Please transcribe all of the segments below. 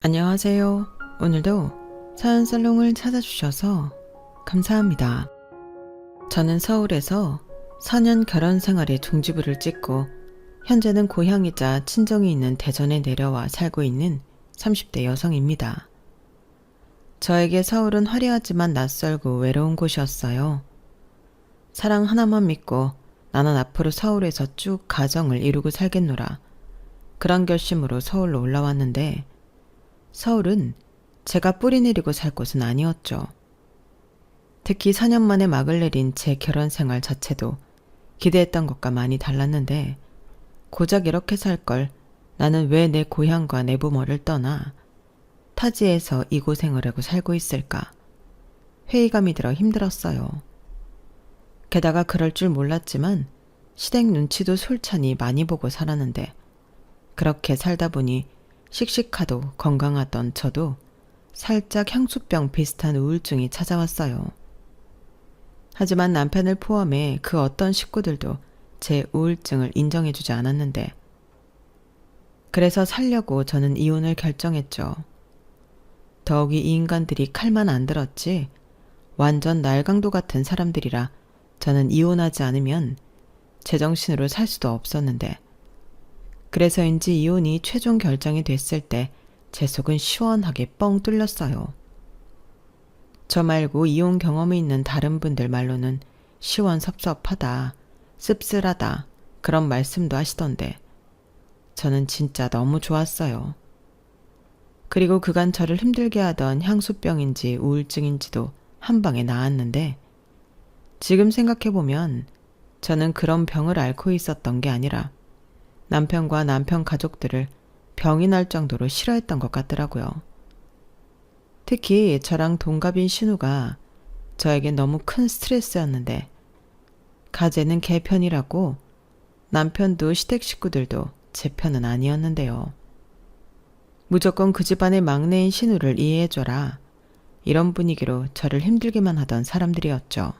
안녕하세요. 오늘도 사연살롱을 찾아주셔서 감사합니다. 저는 서울에서 4년 결혼 생활의 종지부를 찍고 현재는 고향이자 친정이 있는 대전에 내려와 살고 있는 30대 여성입니다. 저에게 서울은 화려하지만 낯설고 외로운 곳이었어요. 사랑 하나만 믿고 나는 앞으로 서울에서 쭉 가정을 이루고 살겠노라. 그런 결심으로 서울로 올라왔는데 서울은 제가 뿌리 내리고 살 곳은 아니었죠. 특히 4년 만에 막을 내린 제 결혼 생활 자체도 기대했던 것과 많이 달랐는데 고작 이렇게 살 걸 나는 왜 내 고향과 내 부모를 떠나 타지에서 이 고생을 하고 살고 있을까? 회의감이 들어 힘들었어요. 게다가 그럴 줄 몰랐지만 시댁 눈치도 솔찬히 많이 보고 살았는데 그렇게 살다 보니 씩씩하도 건강하던 저도 살짝 향수병 비슷한 우울증이 찾아왔어요. 하지만 남편을 포함해 그 어떤 식구들도 제 우울증을 인정해주지 않았는데 그래서 살려고 저는 이혼을 결정했죠. 더욱이 이 인간들이 칼만 안 들었지 완전 날강도 같은 사람들이라 저는 이혼하지 않으면 제정신으로 살 수도 없었는데 그래서인지 이혼이 최종 결정이 됐을 때 제 속은 시원하게 뻥 뚫렸어요. 저 말고 이혼 경험이 있는 다른 분들 말로는 시원섭섭하다, 씁쓸하다 그런 말씀도 하시던데 저는 진짜 너무 좋았어요. 그리고 그간 저를 힘들게 하던 향수병인지 우울증인지도 한 방에 나았는데 지금 생각해보면 저는 그런 병을 앓고 있었던 게 아니라 남편과 남편 가족들을 병이 날 정도로 싫어했던 것 같더라고요. 특히 저랑 동갑인 신우가 저에게 너무 큰 스트레스였는데 가재는 걔 편이라고 남편도 시댁 식구들도 제 편은 아니었는데요. 무조건 그 집안의 막내인 신우를 이해해줘라. 이런 분위기로 저를 힘들게만 하던 사람들이었죠.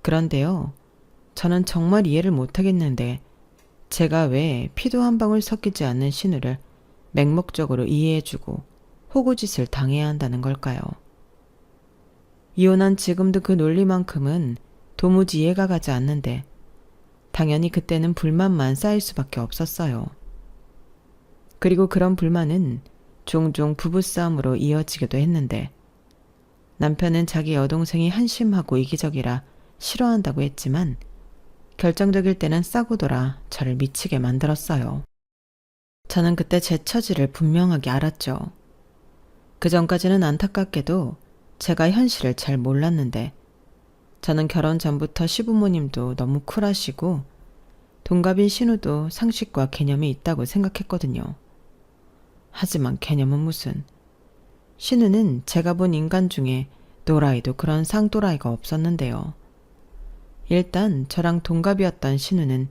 그런데요. 저는 정말 이해를 못하겠는데 제가 왜 피도 한 방울 섞이지 않는 신우를 맹목적으로 이해해주고 호구짓을 당해야 한다는 걸까요? 이혼한 지금도 그 논리만큼은 도무지 이해가 가지 않는데 당연히 그때는 불만만 쌓일 수밖에 없었어요. 그리고 그런 불만은 종종 부부싸움으로 이어지기도 했는데 남편은 자기 여동생이 한심하고 이기적이라 싫어한다고 했지만 결정적일 때는 싸고 돌아 저를 미치게 만들었어요. 저는 그때 제 처지를 분명하게 알았죠. 그 전까지는 안타깝게도 제가 현실을 잘 몰랐는데 저는 결혼 전부터 시부모님도 너무 쿨하시고 동갑인 신우도 상식과 개념이 있다고 생각했거든요. 하지만 개념은 무슨. 신우는 제가 본 인간 중에 또라이도 그런 쌍또라이가 없었는데요. 일단 저랑 동갑이었던 신우는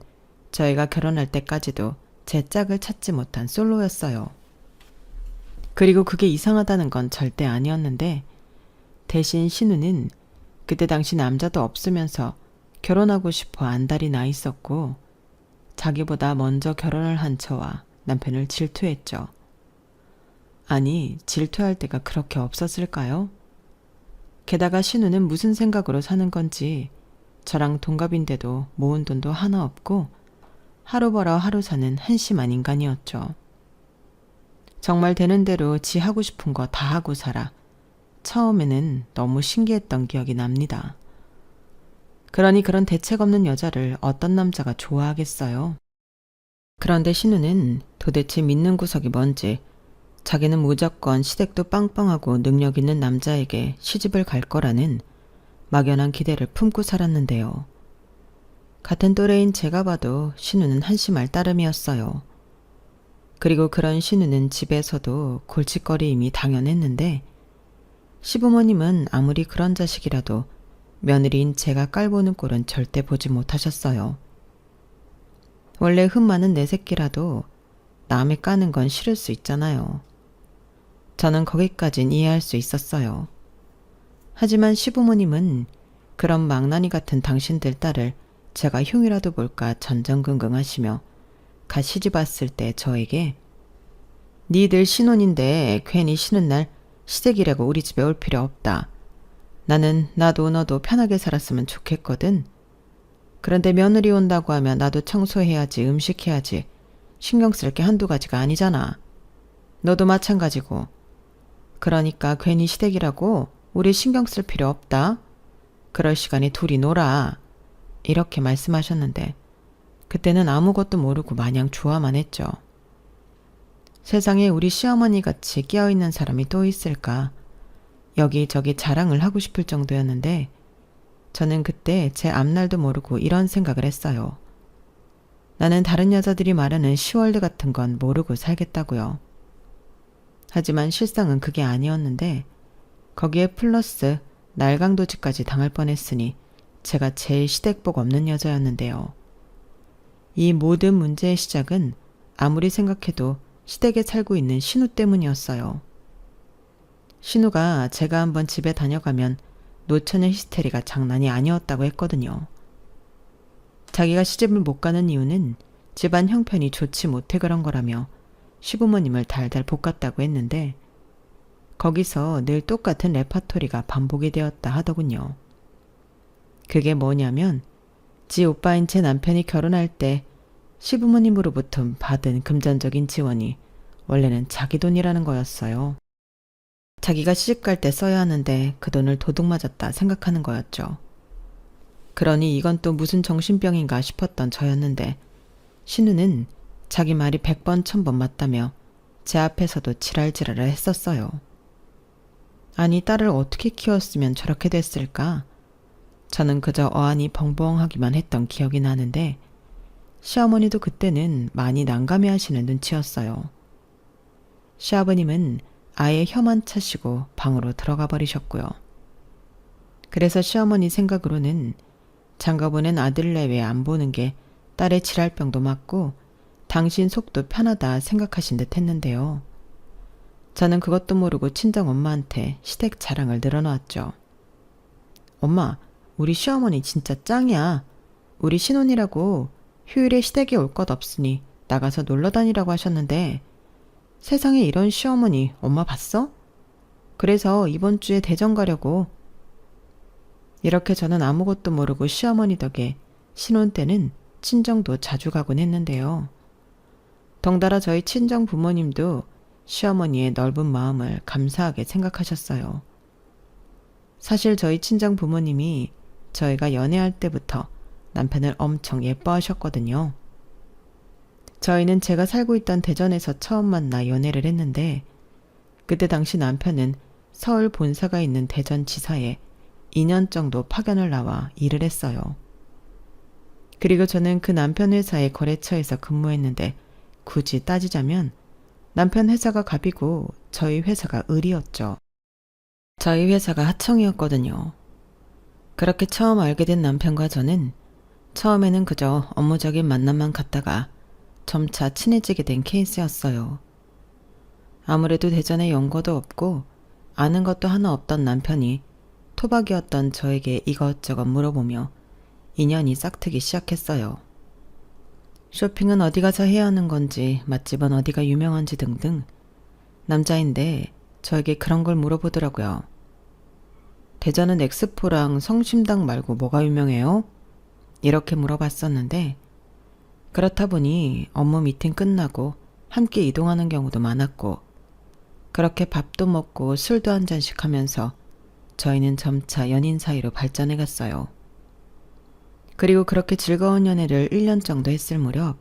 저희가 결혼할 때까지도 제 짝을 찾지 못한 솔로였어요. 그리고 그게 이상하다는 건 절대 아니었는데 대신 신우는 그때 당시 남자도 없으면서 결혼하고 싶어 안달이 나 있었고 자기보다 먼저 결혼을 한 저와 남편을 질투했죠. 아니, 질투할 때가 그렇게 없었을까요? 게다가 신우는 무슨 생각으로 사는 건지 저랑 동갑인데도 모은 돈도 하나 없고 하루 벌어 하루 사는 한심한 인간이었죠. 정말 되는 대로 지 하고 싶은 거 다 하고 살아. 처음에는 너무 신기했던 기억이 납니다. 그러니 그런 대책 없는 여자를 어떤 남자가 좋아하겠어요? 그런데 신우는 도대체 믿는 구석이 뭔지 자기는 무조건 시댁도 빵빵하고 능력 있는 남자에게 시집을 갈 거라는 막연한 기대를 품고 살았는데요. 같은 또래인 제가 봐도 신우는 한심할 따름이었어요. 그리고 그런 신우는 집에서도 골칫거리임이 당연했는데 시부모님은 아무리 그런 자식이라도 며느리인 제가 깔보는 꼴은 절대 보지 못하셨어요. 원래 흠 많은 내 새끼라도 남의 까는 건 싫을 수 있잖아요. 저는 거기까진 이해할 수 있었어요. 하지만 시부모님은 그런 망나니 같은 당신들 딸을 제가 흉이라도 볼까 전전긍긍하시며 갓 시집 왔을 때 저에게 니들 신혼인데 괜히 쉬는 날 시댁이라고 우리 집에 올 필요 없다. 나는 나도 너도 편하게 살았으면 좋겠거든. 그런데 며느리 온다고 하면 나도 청소해야지, 음식해야지. 신경 쓸 게 한두 가지가 아니잖아. 너도 마찬가지고. 그러니까 괜히 시댁이라고 우리 신경 쓸 필요 없다. 그럴 시간에 둘이 놀아. 이렇게 말씀하셨는데 그때는 아무것도 모르고 마냥 좋아만 했죠. 세상에 우리 시어머니 같이 끼어있는 사람이 또 있을까. 여기저기 자랑을 하고 싶을 정도였는데 저는 그때 제 앞날도 모르고 이런 생각을 했어요. 나는 다른 여자들이 말하는 시월드 같은 건 모르고 살겠다고요. 하지만 실상은 그게 아니었는데 거기에 플러스 날강도질까지 당할 뻔했으니 제가 제일 시댁복 없는 여자였는데요. 이 모든 문제의 시작은 아무리 생각해도 시댁에 살고 있는 신우 때문이었어요. 신우가 제가 한번 집에 다녀가면 노처녀 히스테리가 장난이 아니었다고 했거든요. 자기가 시집을 못 가는 이유는 집안 형편이 좋지 못해 그런 거라며 시부모님을 달달 볶았다고 했는데 거기서 늘 똑같은 레파토리가 반복이 되었다 하더군요. 그게 뭐냐면 지 오빠인 제 남편이 결혼할 때 시부모님으로부터 받은 금전적인 지원이 원래는 자기 돈이라는 거였어요. 자기가 시집갈 때 써야 하는데 그 돈을 도둑맞았다 생각하는 거였죠. 그러니 이건 또 무슨 정신병인가 싶었던 저였는데 신우는 자기 말이 100번 1000번 맞다며 제 앞에서도 지랄지랄을 했었어요. 아니 딸을 어떻게 키웠으면 저렇게 됐을까? 저는 그저 어안이 벙벙하기만 했던 기억이 나는데 시어머니도 그때는 많이 난감해하시는 눈치였어요. 시아버님은 아예 혀만 차시고 방으로 들어가 버리셨고요. 그래서 시어머니 생각으로는 장가보낸 아들 내외 안 보는 게 딸의 지랄병도 맞고 당신 속도 편하다 생각하신 듯 했는데요. 저는 그것도 모르고 친정엄마한테 시댁 자랑을 늘어놓았죠. 엄마, 우리 시어머니 진짜 짱이야. 우리 신혼이라고 휴일에 시댁에 올 것 없으니 나가서 놀러 다니라고 하셨는데 세상에 이런 시어머니 엄마 봤어? 그래서 이번 주에 대전 가려고. 이렇게 저는 아무것도 모르고 시어머니 덕에 신혼 때는 친정도 자주 가곤 했는데요. 덩달아 저희 친정 부모님도 시어머니의 넓은 마음을 감사하게 생각하셨어요. 사실 저희 친정 부모님이 저희가 연애할 때부터 남편을 엄청 예뻐하셨거든요. 저희는 제가 살고 있던 대전에서 처음 만나 연애를 했는데 그때 당시 남편은 서울 본사가 있는 대전 지사에 2년 정도 파견을 나와 일을 했어요. 그리고 저는 그 남편 회사의 거래처에서 근무했는데 굳이 따지자면 남편 회사가 갑이고 저희 회사가 을이었죠. 저희 회사가 하청이었거든요. 그렇게 처음 알게 된 남편과 저는 처음에는 그저 업무적인 만남만 갖다가 점차 친해지게 된 케이스였어요. 아무래도 대전에 연고도 없고 아는 것도 하나 없던 남편이 토박이었던 저에게 이것저것 물어보며 인연이 싹트기 시작했어요. 쇼핑은 어디 가서 해야 하는 건지, 맛집은 어디가 유명한지 등등. 남자인데 저에게 그런 걸 물어보더라고요. 대전은 엑스포랑 성심당 말고 뭐가 유명해요? 이렇게 물어봤었는데 그렇다 보니 업무 미팅 끝나고 함께 이동하는 경우도 많았고 그렇게 밥도 먹고 술도 한 잔씩 하면서 저희는 점차 연인 사이로 발전해 갔어요. 그리고 그렇게 즐거운 연애를 1년 정도 했을 무렵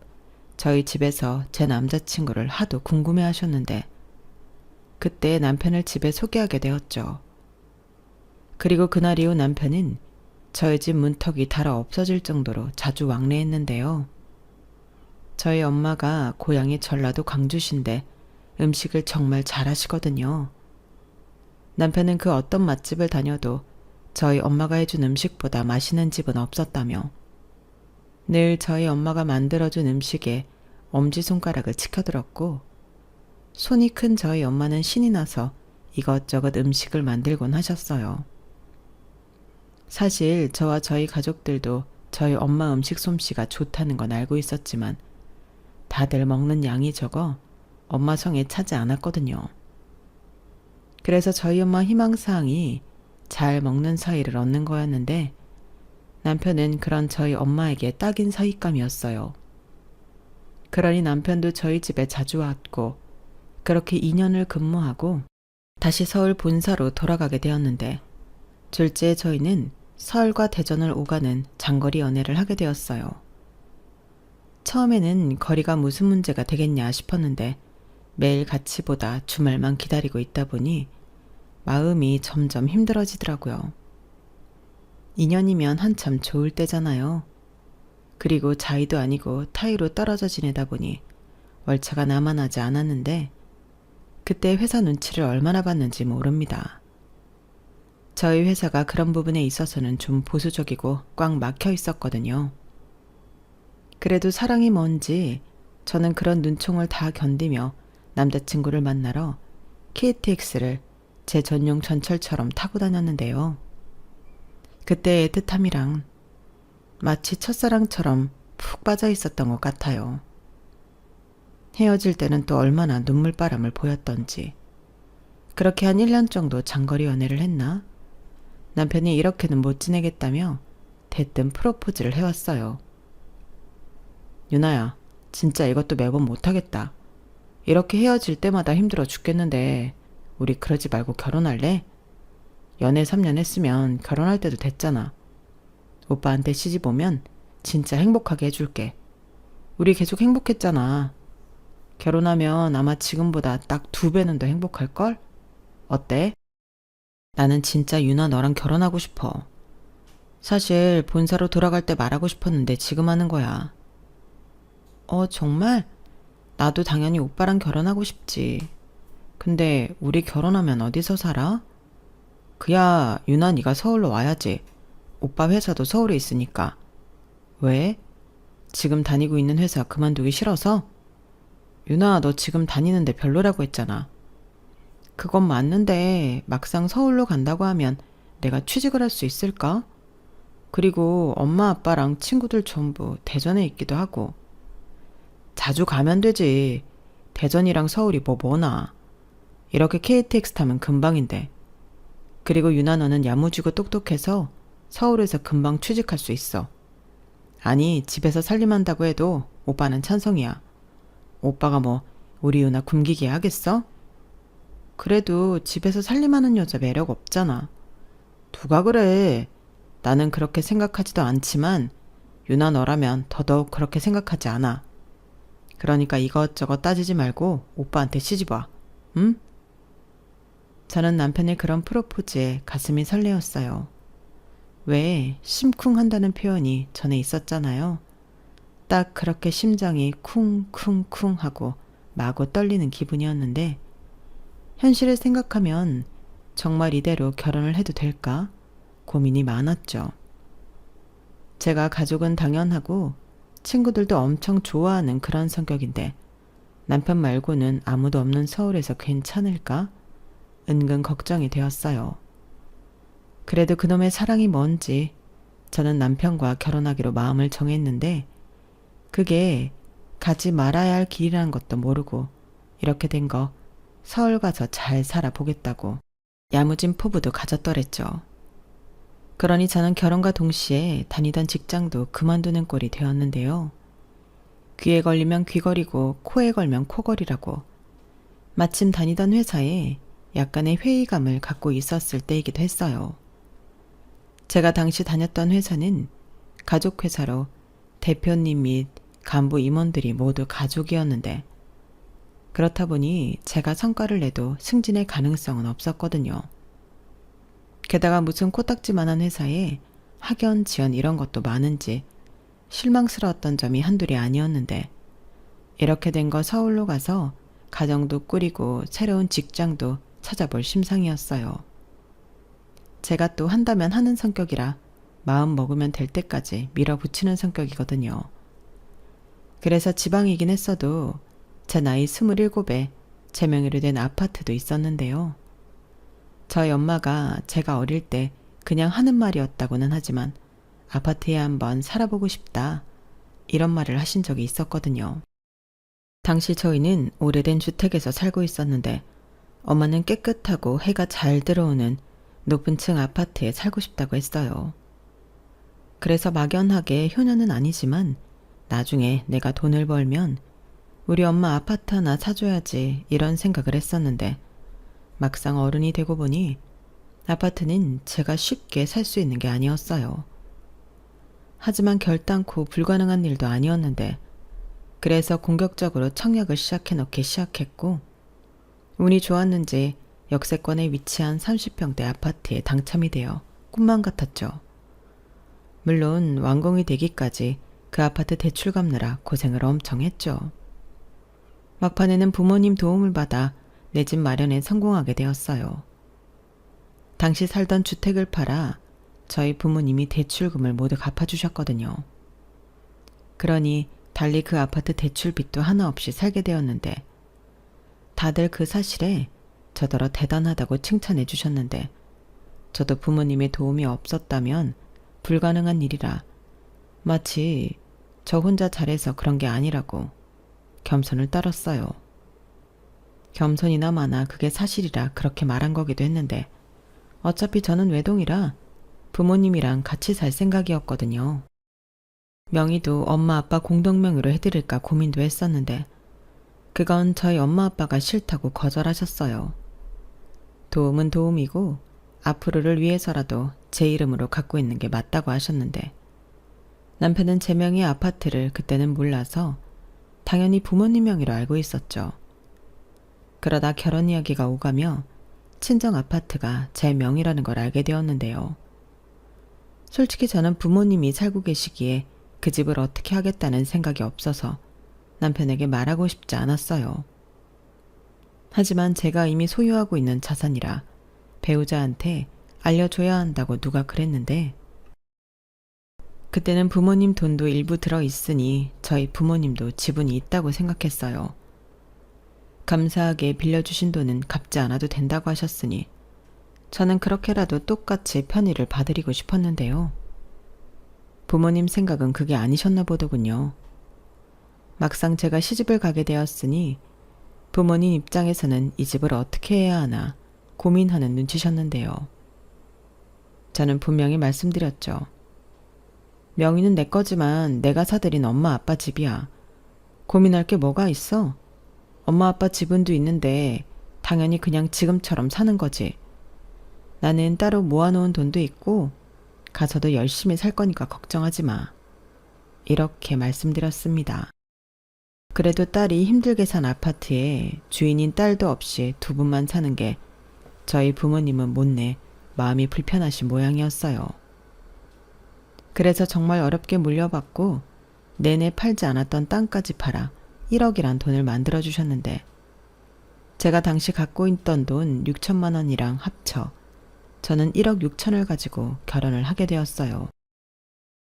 저희 집에서 제 남자친구를 하도 궁금해 하셨는데 그때 남편을 집에 소개하게 되었죠. 그리고 그날 이후 남편은 저희 집 문턱이 닳아 없어질 정도로 자주 왕래했는데요. 저희 엄마가 고향이 전라도 광주신데 음식을 정말 잘하시거든요. 남편은 그 어떤 맛집을 다녀도 저희 엄마가 해준 음식보다 맛있는 집은 없었다며 늘 저희 엄마가 만들어준 음식에 엄지손가락을 치켜들었고 손이 큰 저희 엄마는 신이 나서 이것저것 음식을 만들곤 하셨어요. 사실 저와 저희 가족들도 저희 엄마 음식 솜씨가 좋다는 건 알고 있었지만 다들 먹는 양이 적어 엄마 성에 차지 않았거든요. 그래서 저희 엄마 희망사항이 잘 먹는 사이를 얻는 거였는데 남편은 그런 저희 엄마에게 딱인 사윗감이었어요. 그러니 남편도 저희 집에 자주 왔고 그렇게 2년을 근무하고 다시 서울 본사로 돌아가게 되었는데 둘째 저희는 서울과 대전을 오가는 장거리 연애를 하게 되었어요. 처음에는 거리가 무슨 문제가 되겠냐 싶었는데 매일 같이 보다 주말만 기다리고 있다 보니 마음이 점점 힘들어지더라고요. 2년이면 한참 좋을 때잖아요. 그리고 자의도 아니고 타의로 떨어져 지내다 보니 월차가 남아나지 않았는데 그때 회사 눈치를 얼마나 봤는지 모릅니다. 저희 회사가 그런 부분에 있어서는 좀 보수적이고 꽉 막혀 있었거든요. 그래도 사랑이 뭔지 저는 그런 눈총을 다 견디며 남자친구를 만나러 KTX를 제 전용 전철처럼 타고 다녔는데요. 그때 애틋함이랑 마치 첫사랑처럼 푹 빠져 있었던 것 같아요. 헤어질 때는 또 얼마나 눈물바람을 보였던지. 그렇게 한 1년 정도 장거리 연애를 했나? 남편이 이렇게는 못 지내겠다며 대뜸 프로포즈를 해왔어요. 유나야, 진짜 이것도 매번 못하겠다. 이렇게 헤어질 때마다 힘들어 죽겠는데 우리 그러지 말고 결혼할래? 연애 3년 했으면 결혼할 때도 됐잖아. 오빠한테 시집 오면 진짜 행복하게 해줄게. 우리 계속 행복했잖아. 결혼하면 아마 지금보다 딱 2배는 더 행복할걸? 어때? 나는 진짜 유나 너랑 결혼하고 싶어. 사실 본사로 돌아갈 때 말하고 싶었는데 지금 하는 거야. 정말? 나도 당연히 오빠랑 결혼하고 싶지. 근데 우리 결혼하면 어디서 살아? 그야 유나 네가 서울로 와야지. 오빠 회사도 서울에 있으니까. 왜? 지금 다니고 있는 회사 그만두기 싫어서? 유나 너 지금 다니는데 별로라고 했잖아. 그건 맞는데 막상 서울로 간다고 하면 내가 취직을 할 수 있을까? 그리고 엄마 아빠랑 친구들 전부 대전에 있기도 하고. 자주 가면 되지. 대전이랑 서울이 뭐 머나. 이렇게 KTX 타면 금방인데. 그리고 유나 너는 야무지고 똑똑해서 서울에서 금방 취직할 수 있어. 아니 집에서 살림한다고 해도 오빠는 찬성이야. 오빠가 뭐 우리 유나 굶기게 하겠어? 그래도 집에서 살림하는 여자 매력 없잖아. 누가 그래. 나는 그렇게 생각하지도 않지만 유나 너라면 더더욱 그렇게 생각하지 않아. 그러니까 이것저것 따지지 말고 오빠한테 시집와. 응? 저는 남편의 그런 프로포즈에 가슴이 설레었어요. 왜 심쿵한다는 표현이 전에 있었잖아요. 딱 그렇게 심장이 쿵쿵쿵 하고 마구 떨리는 기분이었는데 현실을 생각하면 정말 이대로 결혼을 해도 될까? 고민이 많았죠. 제가 가족은 당연하고 친구들도 엄청 좋아하는 그런 성격인데 남편 말고는 아무도 없는 서울에서 괜찮을까? 은근 걱정이 되었어요. 그래도 그놈의 사랑이 뭔지 저는 남편과 결혼하기로 마음을 정했는데 그게 가지 말아야 할 길이라는 것도 모르고 이렇게 된 거 서울 가서 잘 살아보겠다고 야무진 포부도 가졌더랬죠. 그러니 저는 결혼과 동시에 다니던 직장도 그만두는 꼴이 되었는데요. 귀에 걸리면 귀걸이고 코에 걸면 코걸이라고 마침 다니던 회사에 약간의 회의감을 갖고 있었을 때이기도 했어요. 제가 당시 다녔던 회사는 가족회사로 대표님 및 간부 임원들이 모두 가족이었는데 그렇다 보니 제가 성과를 내도 승진의 가능성은 없었거든요. 게다가 무슨 코딱지만한 회사에 학연, 지연 이런 것도 많은지 실망스러웠던 점이 한둘이 아니었는데 이렇게 된 거 서울로 가서 가정도 꾸리고 새로운 직장도 찾아볼 심상이었어요. 제가 또 한다면 하는 성격이라 마음 먹으면 될 때까지 밀어붙이는 성격이거든요. 그래서 지방이긴 했어도 제 나이 27에 제 명의로 된 아파트도 있었는데요. 저희 엄마가 제가 어릴 때 그냥 하는 말이었다고는 하지만 아파트에 한번 살아보고 싶다 이런 말을 하신 적이 있었거든요. 당시 저희는 오래된 주택에서 살고 있었는데 엄마는 깨끗하고 해가 잘 들어오는 높은 층 아파트에 살고 싶다고 했어요. 그래서 막연하게 효녀는 아니지만 나중에 내가 돈을 벌면 우리 엄마 아파트 하나 사줘야지 이런 생각을 했었는데 막상 어른이 되고 보니 아파트는 제가 쉽게 살 수 있는 게 아니었어요. 하지만 결단코 불가능한 일도 아니었는데 그래서 공격적으로 청약을 시작해놓기 시작했고 운이 좋았는지 역세권에 위치한 30평대 아파트에 당첨이 되어 꿈만 같았죠. 물론 완공이 되기까지 그 아파트 대출 갚느라 고생을 엄청 했죠. 막판에는 부모님 도움을 받아 내 집 마련에 성공하게 되었어요. 당시 살던 주택을 팔아 저희 부모님이 대출금을 모두 갚아주셨거든요. 그러니 달리 그 아파트 대출 빚도 하나 없이 살게 되었는데 다들 그 사실에 저더러 대단하다고 칭찬해 주셨는데 저도 부모님의 도움이 없었다면 불가능한 일이라 마치 저 혼자 잘해서 그런 게 아니라고 겸손을 떨었어요. 겸손이나 마나 그게 사실이라 그렇게 말한 거기도 했는데 어차피 저는 외동이라 부모님이랑 같이 살 생각이었거든요. 명의도 엄마 아빠 공동명의로 해드릴까 고민도 했었는데 그건 저희 엄마 아빠가 싫다고 거절하셨어요. 도움은 도움이고 앞으로를 위해서라도 제 이름으로 갖고 있는 게 맞다고 하셨는데 남편은 제 명의 아파트를 그때는 몰라서 당연히 부모님 명의로 알고 있었죠. 그러다 결혼 이야기가 오가며 친정 아파트가 제 명의라는 걸 알게 되었는데요. 솔직히 저는 부모님이 살고 계시기에 그 집을 어떻게 하겠다는 생각이 없어서 남편에게 말하고 싶지 않았어요. 하지만 제가 이미 소유하고 있는 자산이라 배우자한테 알려줘야 한다고 누가 그랬는데 그때는 부모님 돈도 일부 들어있으니 저희 부모님도 지분이 있다고 생각했어요. 감사하게 빌려주신 돈은 갚지 않아도 된다고 하셨으니 저는 그렇게라도 똑같이 편의를 봐드리고 싶었는데요. 부모님 생각은 그게 아니셨나 보더군요. 막상 제가 시집을 가게 되었으니 부모님 입장에서는 이 집을 어떻게 해야 하나 고민하는 눈치셨는데요. 저는 분명히 말씀드렸죠. 명의는 내 거지만 내가 사들인 엄마 아빠 집이야. 고민할 게 뭐가 있어? 엄마 아빠 지분도 있는데 당연히 그냥 지금처럼 사는 거지. 나는 따로 모아놓은 돈도 있고 가서도 열심히 살 거니까 걱정하지 마. 이렇게 말씀드렸습니다. 그래도 딸이 힘들게 산 아파트에 주인인 딸도 없이 두 분만 사는 게 저희 부모님은 못내 마음이 불편하신 모양이었어요. 그래서 정말 어렵게 물려받고 내내 팔지 않았던 땅까지 팔아 1억이란 돈을 만들어 주셨는데 제가 당시 갖고 있던 돈 6천만 원이랑 합쳐 저는 1억 6천을 가지고 결혼을 하게 되었어요.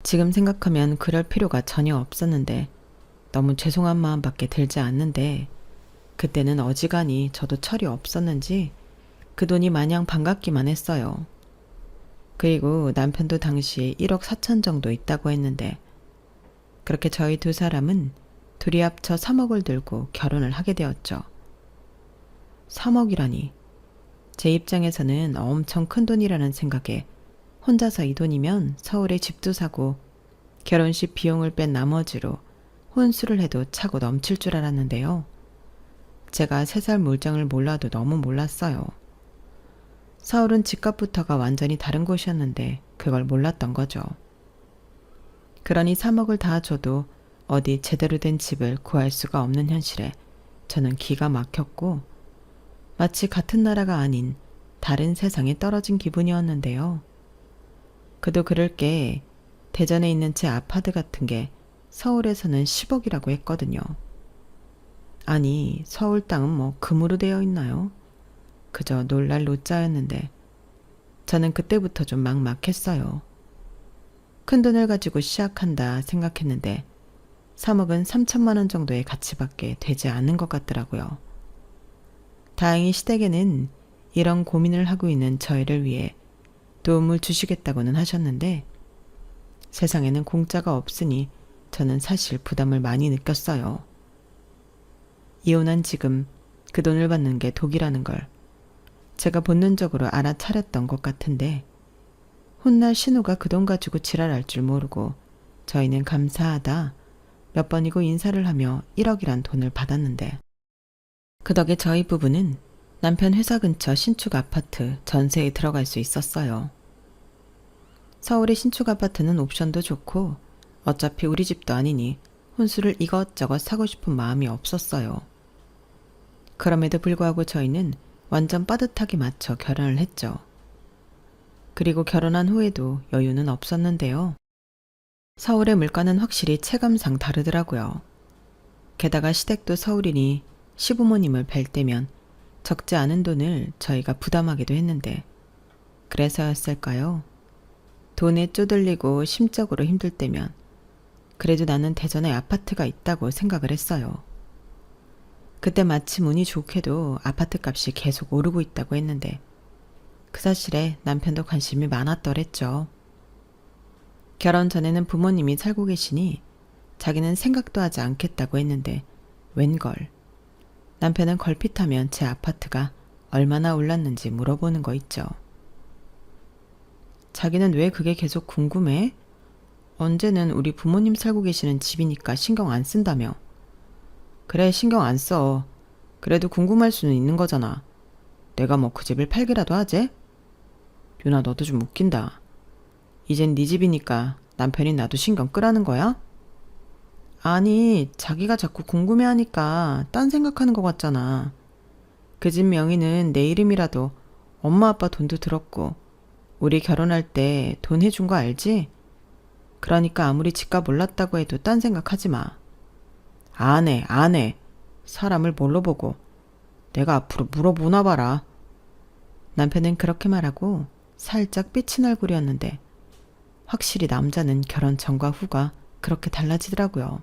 지금 생각하면 그럴 필요가 전혀 없었는데 너무 죄송한 마음밖에 들지 않는데 그때는 어지간히 저도 철이 없었는지 그 돈이 마냥 반갑기만 했어요. 그리고 남편도 당시 1억 4천 정도 있다고 했는데 그렇게 저희 두 사람은 둘이 합쳐 3억을 들고 결혼을 하게 되었죠. 3억이라니 제 입장에서는 엄청 큰 돈이라는 생각에 혼자서 이 돈이면 서울에 집도 사고 결혼식 비용을 뺀 나머지로 혼수를 해도 차고 넘칠 줄 알았는데요. 제가 3살 물정을 몰라도 너무 몰랐어요. 서울은 집값부터가 완전히 다른 곳이었는데 그걸 몰랐던 거죠. 그러니 3억을 다 줘도 어디 제대로 된 집을 구할 수가 없는 현실에 저는 기가 막혔고 마치 같은 나라가 아닌 다른 세상에 떨어진 기분이었는데요. 그도 그럴 게 대전에 있는 제 아파트 같은 게 서울에서는 10억이라고 했거든요. 아니 서울 땅은 뭐 금으로 되어 있나요? 그저 놀랄 노짜였는데 저는 그때부터 좀 막막했어요. 큰돈을 가지고 시작한다 생각했는데 3억은 3천만 원 정도의 가치밖에 되지 않는 것 같더라고요. 다행히 시댁에는 이런 고민을 하고 있는 저희를 위해 도움을 주시겠다고는 하셨는데 세상에는 공짜가 없으니 저는 사실 부담을 많이 느꼈어요. 이혼한 지금 그 돈을 받는 게 독이라는 걸 제가 본능적으로 알아차렸던 것 같은데 훗날 신우가 그 돈 가지고 지랄할 줄 모르고 저희는 감사하다 몇 번이고 인사를 하며 1억이란 돈을 받았는데 그 덕에 저희 부부는 남편 회사 근처 신축 아파트 전세에 들어갈 수 있었어요. 서울의 신축 아파트는 옵션도 좋고 어차피 우리 집도 아니니 혼수를 이것저것 사고 싶은 마음이 없었어요. 그럼에도 불구하고 저희는 완전 빠듯하게 맞춰 결혼을 했죠. 그리고 결혼한 후에도 여유는 없었는데요. 서울의 물가는 확실히 체감상 다르더라고요. 게다가 시댁도 서울이니 시부모님을 뵐 때면 적지 않은 돈을 저희가 부담하기도 했는데 그래서였을까요? 돈에 쪼들리고 심적으로 힘들 때면 그래도 나는 대전에 아파트가 있다고 생각을 했어요. 그때 마침 운이 좋게도 아파트 값이 계속 오르고 있다고 했는데 그 사실에 남편도 관심이 많았더랬죠. 결혼 전에는 부모님이 살고 계시니 자기는 생각도 하지 않겠다고 했는데 웬걸 남편은 걸핏하면 제 아파트가 얼마나 올랐는지 물어보는 거 있죠. 자기는 왜 그게 계속 궁금해? 언제는 우리 부모님 살고 계시는 집이니까 신경 안 쓴다며. 그래, 신경 안 써. 그래도 궁금할 수는 있는 거잖아. 내가 뭐 그 집을 팔기라도 하재? 유나, 너도 좀 웃긴다. 이젠 네 집이니까 남편이 나도 신경 끄라는 거야? 아니, 자기가 자꾸 궁금해하니까 딴 생각하는 것 같잖아. 그 집 명의는 내 이름이라도 엄마 아빠 돈도 들었고 우리 결혼할 때 돈 해준 거 알지? 그러니까 아무리 집값 올랐다고 해도 딴 생각하지 마. 안 해. 사람을 뭘로 보고. 내가 앞으로 물어보나 봐라. 남편은 그렇게 말하고 살짝 삐친 얼굴이었는데 확실히 남자는 결혼 전과 후가 그렇게 달라지더라고요.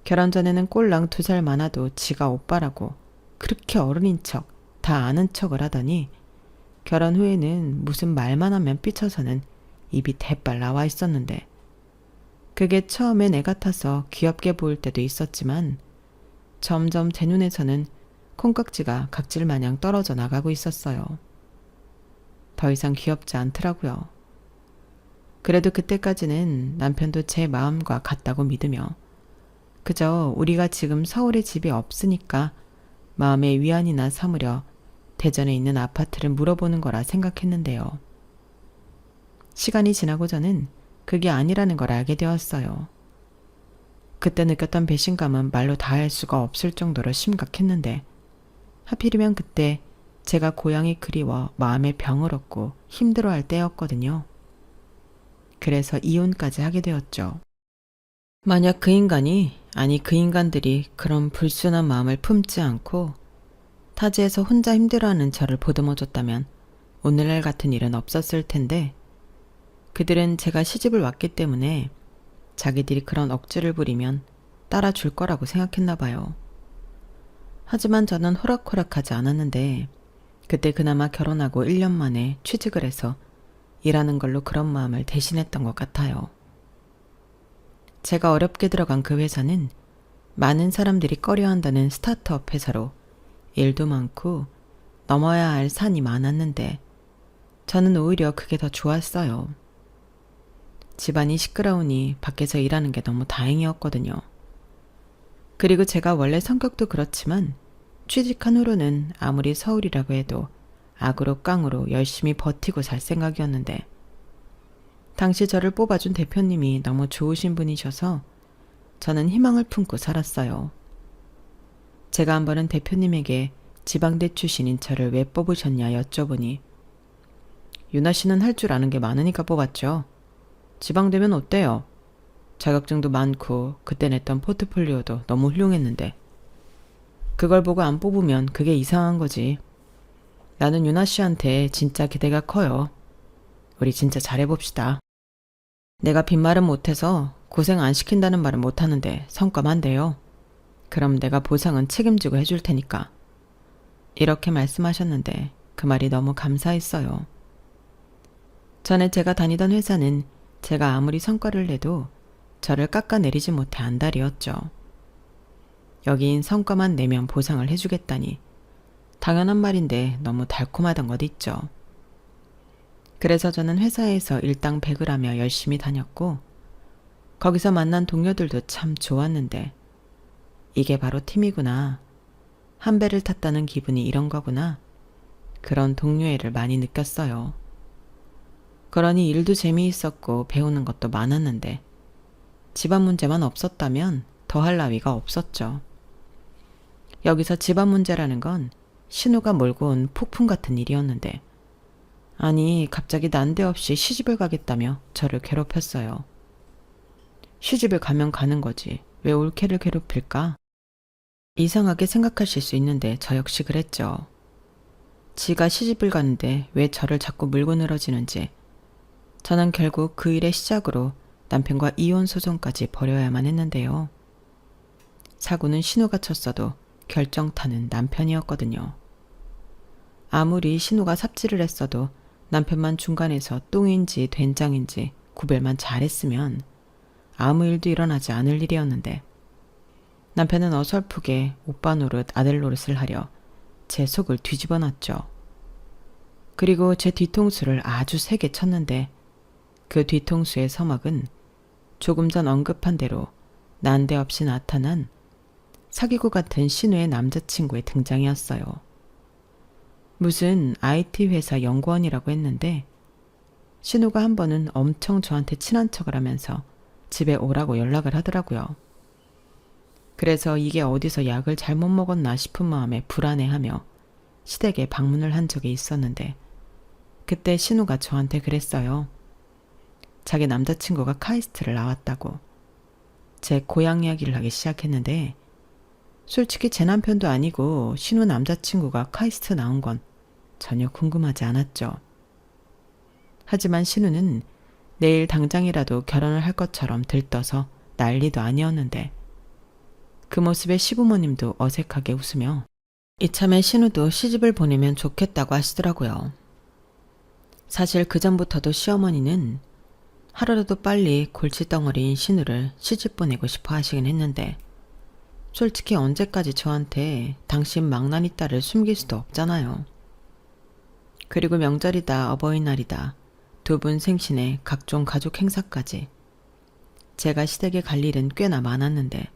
결혼 전에는 꼴랑 2살 많아도 지가 오빠라고 그렇게 어른인 척 다 아는 척을 하더니 결혼 후에는 무슨 말만 하면 삐쳐서는 입이 대빨 나와 있었는데 그게 처음엔 애 같아서 귀엽게 보일 때도 있었지만 점점 제 눈에서는 콩깍지가 각질 마냥 떨어져 나가고 있었어요. 더 이상 귀엽지 않더라고요. 그래도 그때까지는 남편도 제 마음과 같다고 믿으며 그저 우리가 지금 서울에 집이 없으니까 마음의 위안이나 삼으려 대전에 있는 아파트를 물어보는 거라 생각했는데요. 시간이 지나고 저는 그게 아니라는 걸 알게 되었어요. 그때 느꼈던 배신감은 말로 다할 수가 없을 정도로 심각했는데 하필이면 그때 제가 고향이 그리워 마음에 병을 얻고 힘들어할 때였거든요. 그래서 이혼까지 하게 되었죠. 만약 그 인간이 아니 그 인간들이 그런 불순한 마음을 품지 않고 타지에서 혼자 힘들어하는 저를 보듬어줬다면 오늘날 같은 일은 없었을 텐데 그들은 제가 시집을 왔기 때문에 자기들이 그런 억지를 부리면 따라줄 거라고 생각했나 봐요. 하지만 저는 호락호락하지 않았는데 그때 그나마 결혼하고 1년 만에 취직을 해서 일하는 걸로 그런 마음을 대신했던 것 같아요. 제가 어렵게 들어간 그 회사는 많은 사람들이 꺼려한다는 스타트업 회사로 일도 많고 넘어야 할 산이 많았는데 저는 오히려 그게 더 좋았어요. 집안이 시끄러우니 밖에서 일하는 게 너무 다행이었거든요. 그리고 제가 원래 성격도 그렇지만 취직한 후로는 아무리 서울이라고 해도 악으로 깡으로 열심히 버티고 살 생각이었는데 당시 저를 뽑아준 대표님이 너무 좋으신 분이셔서 저는 희망을 품고 살았어요. 제가 한 번은 대표님에게 지방대 출신인 저를 왜 뽑으셨냐 여쭤보니 유나 씨는 할 줄 아는 게 많으니까 뽑았죠. 지방대면 어때요? 자격증도 많고 그때 냈던 포트폴리오도 너무 훌륭했는데 그걸 보고 안 뽑으면 그게 이상한 거지. 나는 유나 씨한테 진짜 기대가 커요. 우리 진짜 잘해봅시다. 내가 빈말은 못해서 고생 안 시킨다는 말은 못하는데 성과만 돼요. 그럼 내가 보상은 책임지고 해줄 테니까. 이렇게 말씀하셨는데 그 말이 너무 감사했어요. 전에 제가 다니던 회사는 제가 아무리 성과를 내도 저를 깎아내리지 못해 안달이었죠. 여긴 성과만 내면 보상을 해주겠다니 당연한 말인데 너무 달콤하던 것 있죠. 그래서 저는 회사에서 일당백을 하며 열심히 다녔고 거기서 만난 동료들도 참 좋았는데 이게 바로 팀이구나. 한 배를 탔다는 기분이 이런 거구나. 그런 동료애를 많이 느꼈어요. 그러니 일도 재미있었고 배우는 것도 많았는데 집안 문제만 없었다면 더할 나위가 없었죠. 여기서 집안 문제라는 건 신우가 몰고 온 폭풍 같은 일이었는데 아니 갑자기 난데없이 시집을 가겠다며 저를 괴롭혔어요. 시집을 가면 가는 거지 왜 올케를 괴롭힐까? 이상하게 생각하실 수 있는데 저 역시 그랬죠. 지가 시집을 가는데 왜 저를 자꾸 물고 늘어지는지 저는 결국 그 일의 시작으로 남편과 이혼 소송까지 벌여야만 했는데요. 사고는 신우가 쳤어도 결정타는 남편이었거든요. 아무리 신우가 삽질을 했어도 남편만 중간에서 똥인지 된장인지 구별만 잘했으면 아무 일도 일어나지 않을 일이었는데 남편은 어설프게 오빠 노릇 아들 노릇을 하려 제 속을 뒤집어 놨죠. 그리고 제 뒤통수를 아주 세게 쳤는데 그 뒤통수의 서막은 조금 전 언급한 대로 난데없이 나타난 사귀고 같은 신우의 남자친구의 등장이었어요. 무슨 IT 회사 연구원이라고 했는데 신우가 한 번은 엄청 저한테 친한 척을 하면서 집에 오라고 연락을 하더라고요. 그래서 이게 어디서 약을 잘못 먹었나 싶은 마음에 불안해하며 시댁에 방문을 한 적이 있었는데 그때 신우가 저한테 그랬어요. 자기 남자친구가 카이스트를 나왔다고. 제 고향 이야기를 하기 시작했는데 솔직히 제 남편도 아니고 신우 남자친구가 카이스트 나온 건 전혀 궁금하지 않았죠. 하지만 신우는 내일 당장이라도 결혼을 할 것처럼 들떠서 난리도 아니었는데 그 모습에 시부모님도 어색하게 웃으며 이참에 신우도 시집을 보내면 좋겠다고 하시더라고요. 사실 그전부터도 시어머니는 하루라도 빨리 골칫덩어리인 신우를 시집 보내고 싶어 하시긴 했는데 솔직히 언제까지 저한테 당신 망나니 딸을 숨길 수도 없잖아요. 그리고 명절이다 어버이날이다 두 분 생신에 각종 가족 행사까지 제가 시댁에 갈 일은 꽤나 많았는데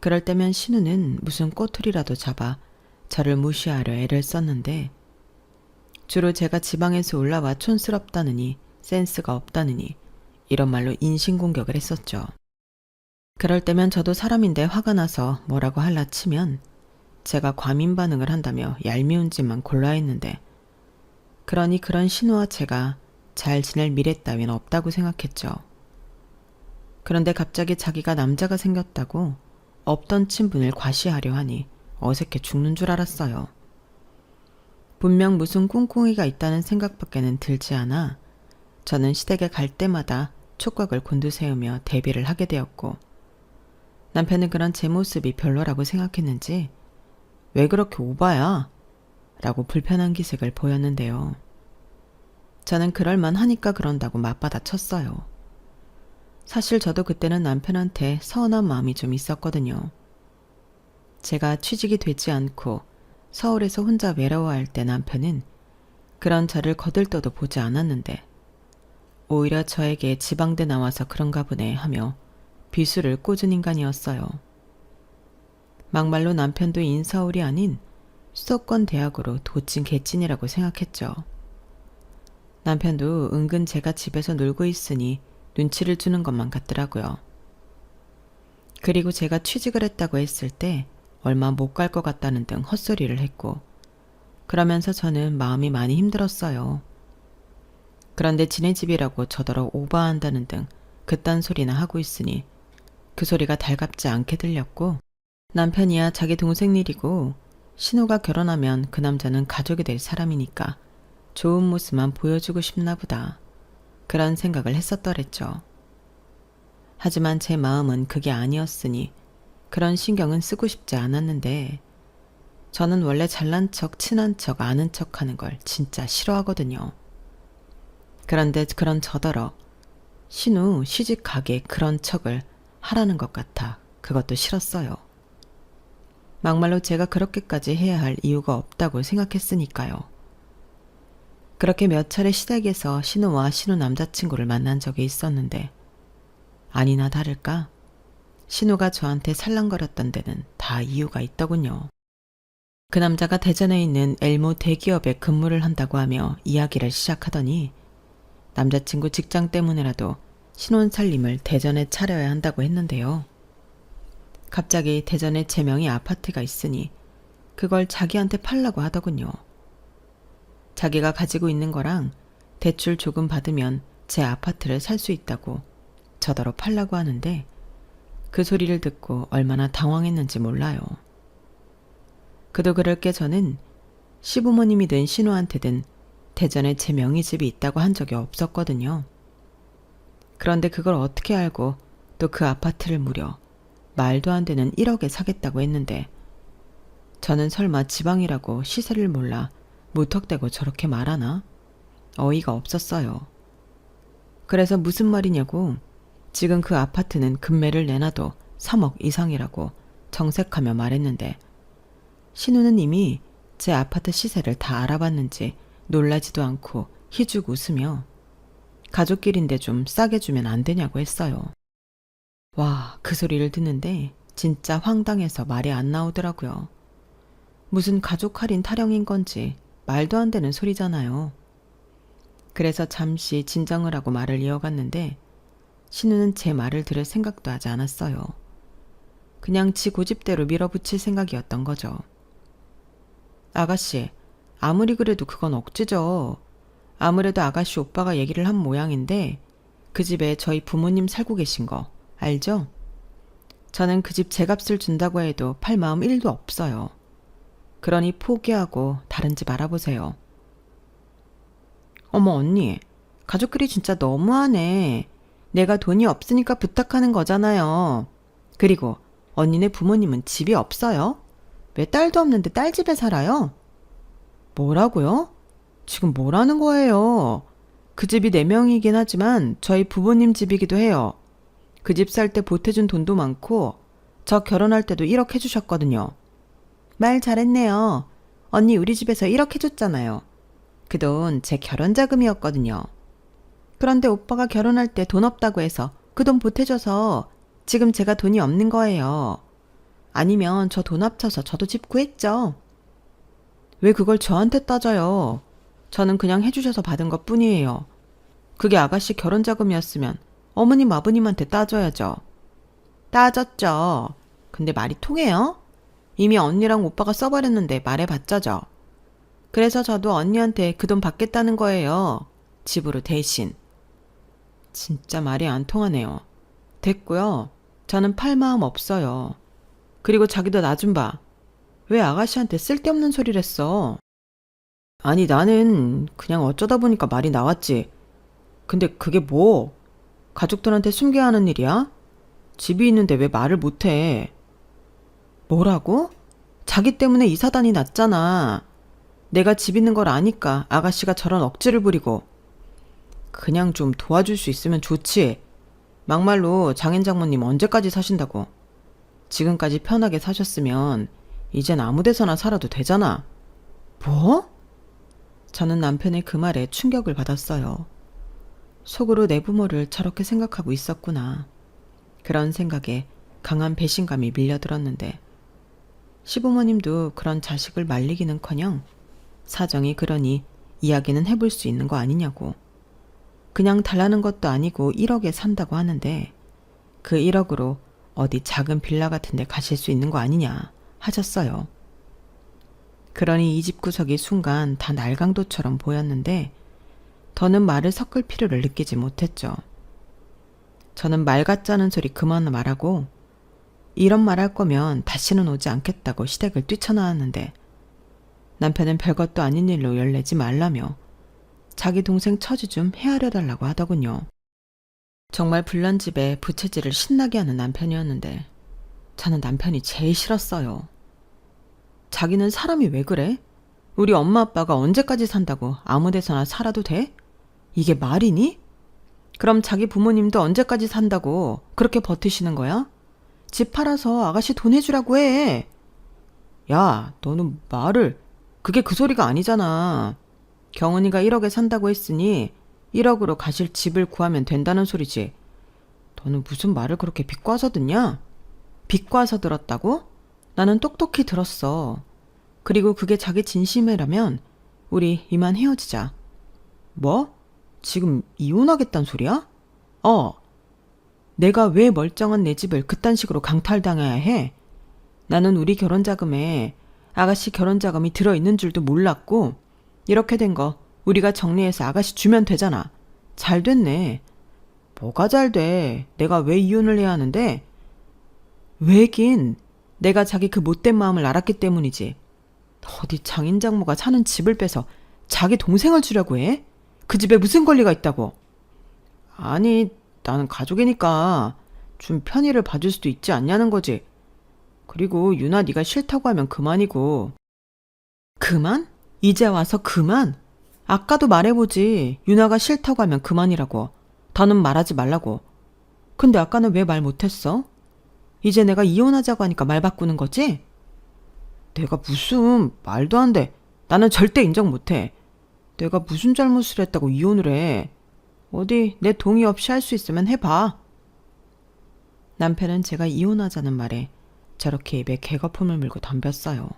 그럴 때면 신우는 무슨 꼬투리라도 잡아 저를 무시하려 애를 썼는데 주로 제가 지방에서 올라와 촌스럽다느니 센스가 없다느니 이런 말로 인신공격을 했었죠. 그럴 때면 저도 사람인데 화가 나서 뭐라고 할라 치면 제가 과민 반응을 한다며 얄미운 짓만 골라 했는데 그러니 그런 신우와 제가 잘 지낼 미래 따윈 없다고 생각했죠. 그런데 갑자기 자기가 남자가 생겼다고 없던 친분을 과시하려 하니 어색해 죽는 줄 알았어요. 분명 무슨 꿍꿍이가 있다는 생각밖에는 들지 않아 저는 시댁에 갈 때마다 촉각을 곤두세우며 대비를 하게 되었고 남편은 그런 제 모습이 별로라고 생각했는지 왜 그렇게 오바야? 라고 불편한 기색을 보였는데요. 저는 그럴만 하니까 그런다고 맞받아 쳤어요. 사실 저도 그때는 남편한테 서운한 마음이 좀 있었거든요. 제가 취직이 되지 않고 서울에서 혼자 외로워할 때 남편은 그런 저를 거들떠도 보지 않았는데 오히려 저에게 지방대 나와서 그런가 보네 하며 비수를 꽂은 인간이었어요. 막말로 남편도 인서울이 아닌 수도권 대학으로 도찐 개찐이라고 생각했죠. 남편도 은근 제가 집에서 놀고 있으니 눈치를 주는 것만 같더라고요. 그리고 제가 취직을 했다고 했을 때 얼마 못 갈 것 같다는 등 헛소리를 했고 그러면서 저는 마음이 많이 힘들었어요. 그런데 지네 집이라고 저더러 오버한다는 등 그딴 소리나 하고 있으니 그 소리가 달갑지 않게 들렸고 남편이야 자기 동생 일이고 신우가 결혼하면 그 남자는 가족이 될 사람이니까 좋은 모습만 보여주고 싶나 보다. 그런 생각을 했었더랬죠. 하지만 제 마음은 그게 아니었으니 그런 신경은 쓰고 싶지 않았는데 저는 원래 잘난 척, 친한 척, 아는 척 하는 걸 진짜 싫어하거든요. 그런데 그런 저더러 신우 시집 가게 그런 척을 하라는 것 같아 그것도 싫었어요. 막말로 제가 그렇게까지 해야 할 이유가 없다고 생각했으니까요. 그렇게 몇 차례 시댁에서 신우와 신우 남자친구를 만난 적이 있었는데 아니나 다를까 신우가 저한테 살랑거렸던 데는 다 이유가 있더군요. 그 남자가 대전에 있는 엘모 대기업에 근무를 한다고 하며 이야기를 시작하더니 남자친구 직장 때문에라도 신혼 살림을 대전에 차려야 한다고 했는데요. 갑자기 대전에 제명의 아파트가 있으니 그걸 자기한테 팔라고 하더군요. 자기가 가지고 있는 거랑 대출 조금 받으면 제 아파트를 살 수 있다고 저더러 팔라고 하는데 그 소리를 듣고 얼마나 당황했는지 몰라요. 그도 그럴 게 저는 시부모님이든 신우한테든 대전에 제 명의집이 있다고 한 적이 없었거든요. 그런데 그걸 어떻게 알고 또 그 아파트를 무려 말도 안 되는 1억에 사겠다고 했는데 저는 설마 지방이라고 시세를 몰라 무턱대고 저렇게 말하나? 어이가 없었어요. 그래서 무슨 말이냐고 지금 그 아파트는 금매를 내놔도 3억 이상이라고 정색하며 말했는데 신우는 이미 제 아파트 시세를 다 알아봤는지 놀라지도 않고 희죽 웃으며 가족끼리인데 좀 싸게 주면 안 되냐고 했어요. 와, 그 소리를 듣는데 진짜 황당해서 말이 안 나오더라고요. 무슨 가족 할인 타령인 건지 말도 안 되는 소리잖아요. 그래서 잠시 진정을 하고 말을 이어갔는데 신우는 제 말을 들을 생각도 하지 않았어요. 그냥 지 고집대로 밀어붙일 생각이었던 거죠. 아가씨, 아무리 그래도 그건 억지죠. 아무래도 아가씨 오빠가 얘기를 한 모양인데 그 집에 저희 부모님 살고 계신 거 알죠? 저는 그 집 제값을 준다고 해도 팔 마음 1도 없어요. 그러니 포기하고 다른 집 알아보세요. 어머 언니, 가족끼리 진짜 너무하네. 내가 돈이 없으니까 부탁하는 거잖아요. 그리고 언니네 부모님은 집이 없어요? 왜 딸도 없는데 딸 집에 살아요? 뭐라고요? 지금 뭐라는 거예요? 그 집이 4명이긴 하지만 저희 부모님 집이기도 해요. 그 집 살 때 보태준 돈도 많고 저 결혼할 때도 1억 해주셨거든요. 말 잘했네요. 언니 우리 집에서 1억 해줬잖아요. 그 돈 제 결혼 자금이었거든요. 그런데 오빠가 결혼할 때 돈 없다고 해서 그 돈 보태줘서 지금 제가 돈이 없는 거예요. 아니면 저 돈 합쳐서 저도 집 구했죠. 왜 그걸 저한테 따져요? 저는 그냥 해주셔서 받은 것 뿐이에요. 그게 아가씨 결혼 자금이었으면 어머님 아버님한테 따져야죠. 따졌죠. 근데 말이 통해요? 이미 언니랑 오빠가 써버렸는데 말해봤자죠. 그래서 저도 언니한테 그 돈 받겠다는 거예요. 집으로 대신. 진짜 말이 안 통하네요. 됐고요. 저는 팔 마음 없어요. 그리고 자기도 나 좀 봐. 왜 아가씨한테 쓸데없는 소리를 했어? 아니 나는 그냥 어쩌다 보니까 말이 나왔지. 근데 그게 뭐? 가족들한테 숨겨야 하는 일이야? 집이 있는데 왜 말을 못해? 뭐라고? 자기 때문에 이 사단이 났잖아. 내가 집 있는 걸 아니까 아가씨가 저런 억지를 부리고. 그냥 좀 도와줄 수 있으면 좋지. 막말로 장인 장모님 언제까지 사신다고. 지금까지 편하게 사셨으면 이젠 아무 데서나 살아도 되잖아. 뭐? 저는 남편의 그 말에 충격을 받았어요. 속으로 내 부모를 저렇게 생각하고 있었구나. 그런 생각에 강한 배신감이 밀려들었는데 시부모님도 그런 자식을 말리기는커녕 사정이 그러니 이야기는 해볼 수 있는 거 아니냐고. 그냥 달라는 것도 아니고 1억에 산다고 하는데 그 1억으로 어디 작은 빌라 같은 데 가실 수 있는 거 아니냐 하셨어요. 그러니 이 집 구석이 순간 다 날강도처럼 보였는데 더는 말을 섞을 필요를 느끼지 못했죠. 저는 말 같자는 소리 그만 말하고 이런 말 할 거면 다시는 오지 않겠다고 시댁을 뛰쳐나왔는데 남편은 별것도 아닌 일로 열내지 말라며 자기 동생 처지 좀 헤아려 달라고 하더군요. 정말 불난 집에 부채질을 신나게 하는 남편이었는데 저는 남편이 제일 싫었어요. 자기는 사람이 왜 그래? 우리 엄마 아빠가 언제까지 산다고 아무 데서나 살아도 돼? 이게 말이니? 그럼 자기 부모님도 언제까지 산다고 그렇게 버티시는 거야? 집 팔아서 아가씨 돈 해주라고 해. 야, 너는 말을, 그게 그 소리가 아니잖아. 경은이가 1억에 산다고 했으니 1억으로 가실 집을 구하면 된다는 소리지. 너는 무슨 말을 그렇게 비꼬아서 듣냐? 비꼬아서 들었다고? 나는 똑똑히 들었어. 그리고 그게 자기 진심이라면 우리 이만 헤어지자. 뭐? 지금 이혼하겠단 소리야? 내가 왜 멀쩡한 내 집을 그딴 식으로 강탈당해야 해? 나는 우리 결혼자금에 아가씨 결혼자금이 들어있는 줄도 몰랐고, 이렇게 된 거 우리가 정리해서 아가씨 주면 되잖아. 잘 됐네. 뭐가 잘 돼? 내가 왜 이혼을 해야 하는데? 왜긴 내가 자기 그 못된 마음을 알았기 때문이지. 어디 장인장모가 사는 집을 빼서 자기 동생을 주려고 해? 그 집에 무슨 권리가 있다고? 아니, 나는 가족이니까 좀 편의를 봐줄 수도 있지 않냐는 거지. 그리고 유나 네가 싫다고 하면 그만이고. 그만? 이제 와서 그만? 아까도 말해보지. 유나가 싫다고 하면 그만이라고. 더는 말하지 말라고. 근데 아까는 왜 말 못했어? 이제 내가 이혼하자고 하니까 말 바꾸는 거지? 내가 무슨 말도 안 돼. 나는 절대 인정 못해. 내가 무슨 잘못을 했다고 이혼을 해. 어디 내 동의 없이 할 수 있으면 해봐. 남편은 제가 이혼하자는 말에 저렇게 입에 개거품을 물고 덤볐어요.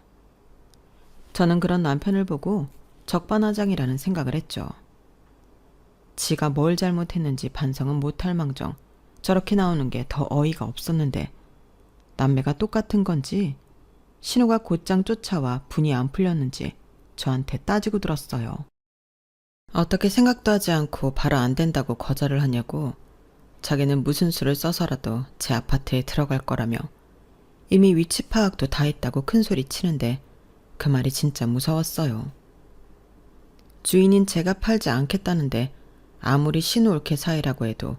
저는 그런 남편을 보고 적반하장이라는 생각을 했죠. 지가 뭘 잘못했는지 반성은 못할 망정 저렇게 나오는 게 더 어이가 없었는데, 남매가 똑같은 건지 신우가 곧장 쫓아와 분이 안 풀렸는지 저한테 따지고 들었어요. 어떻게 생각도 하지 않고 바로 안 된다고 거절을 하냐고. 자기는 무슨 수를 써서라도 제 아파트에 들어갈 거라며 이미 위치 파악도 다 했다고 큰소리 치는데 그 말이 진짜 무서웠어요. 주인인 제가 팔지 않겠다는데 아무리 신우 올케 사이라고 해도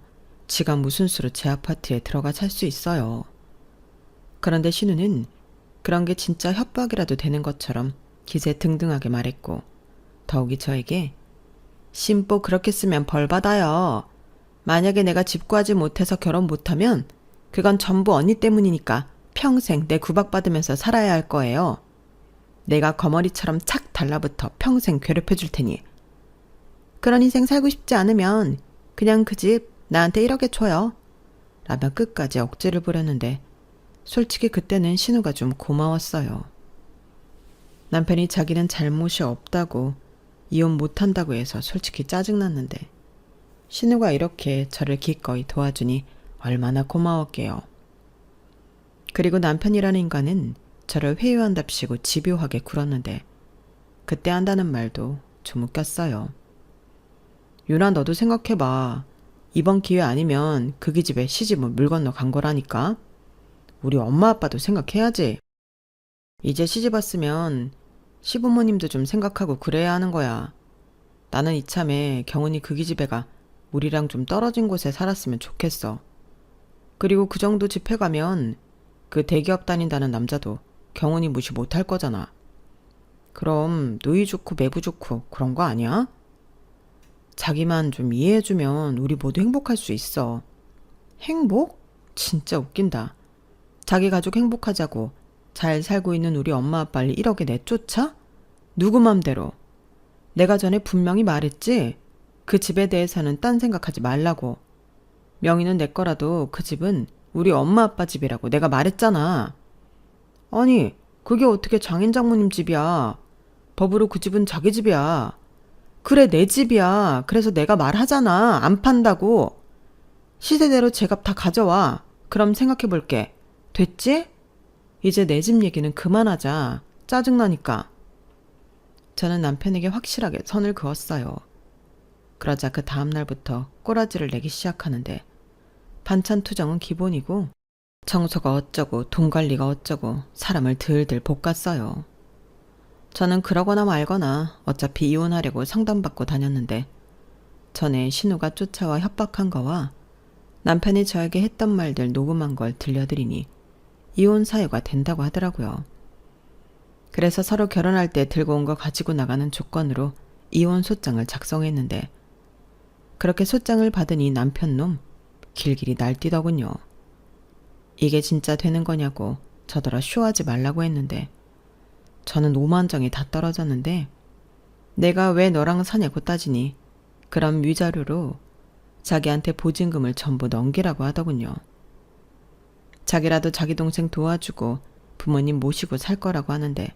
지가 무슨 수로 제 아파트에 들어가 살 수 있어요. 그런데 신우는 그런 게 진짜 협박이라도 되는 것처럼 기세 등등하게 말했고, 더욱이 저에게 신보 그렇게 쓰면 벌 받아요. 만약에 내가 집 구하지 못해서 결혼 못하면 그건 전부 언니 때문이니까 평생 내 구박받으면서 살아야 할 거예요. 내가 거머리처럼 착 달라붙어 평생 괴롭혀 줄 테니. 그런 인생 살고 싶지 않으면 그냥 그 집 나한테 1억에 줘요. 라며 끝까지 억지를 부렸는데 솔직히 그때는 신우가 좀 고마웠어요. 남편이 자기는 잘못이 없다고 이혼 못한다고 해서 솔직히 짜증났는데 신우가 이렇게 저를 기꺼이 도와주니 얼마나 고마웠게요. 그리고 남편이라는 인간은 저를 회유한답시고 집요하게 굴었는데 그때 한다는 말도 좀 웃겼어요. 유나, 너도 생각해봐. 이번 기회 아니면 그기 집에 시집을 물 건너 간 거라니까. 우리 엄마 아빠도 생각해야지. 이제 시집 왔으면 시부모님도 좀 생각하고 그래야 하는 거야. 나는 이참에 경은이 그기 집애가 우리랑 좀 떨어진 곳에 살았으면 좋겠어. 그리고 그 정도 집회 가면 그 대기업 다닌다는 남자도 경은이 무시 못할 거잖아. 그럼 누이 좋고 매부 좋고 그런 거 아니야? 자기만 좀 이해해주면 우리 모두 행복할 수 있어. 행복? 진짜 웃긴다. 자기 가족 행복하자고 잘 살고 있는 우리 엄마 아빠를 1억에 내쫓아? 누구 맘대로. 내가 전에 분명히 말했지? 그 집에 대해서는 딴 생각하지 말라고. 명의는 내 거라도 그 집은 우리 엄마 아빠 집이라고 내가 말했잖아. 아니, 그게 어떻게 장인 장모님 집이야. 법으로 그 집은 자기 집이야. 그래, 내 집이야. 그래서 내가 말하잖아. 안 판다고. 시세대로 제값 다 가져와. 그럼 생각해 볼게. 됐지? 이제 내 집 얘기는 그만하자. 짜증나니까. 저는 남편에게 확실하게 선을 그었어요. 그러자 그 다음 날부터 꼬라지를 내기 시작하는데 반찬 투정은 기본이고 청소가 어쩌고 돈 관리가 어쩌고 사람을 들들 볶았어요. 저는 그러거나 말거나 어차피 이혼하려고 상담받고 다녔는데 전에 신우가 쫓아와 협박한 거와 남편이 저에게 했던 말들 녹음한 걸 들려드리니 이혼 사유가 된다고 하더라고요. 그래서 서로 결혼할 때 들고 온 거 가지고 나가는 조건으로 이혼 소장을 작성했는데 그렇게 소장을 받으니 남편 놈 길길이 날뛰더군요. 이게 진짜 되는 거냐고 저더러 쇼하지 말라고 했는데 저는 오만정이 다 떨어졌는데 내가 왜 너랑 사냐고 따지니 그럼 위자료로 자기한테 보증금을 전부 넘기라고 하더군요. 자기라도 자기 동생 도와주고 부모님 모시고 살 거라고 하는데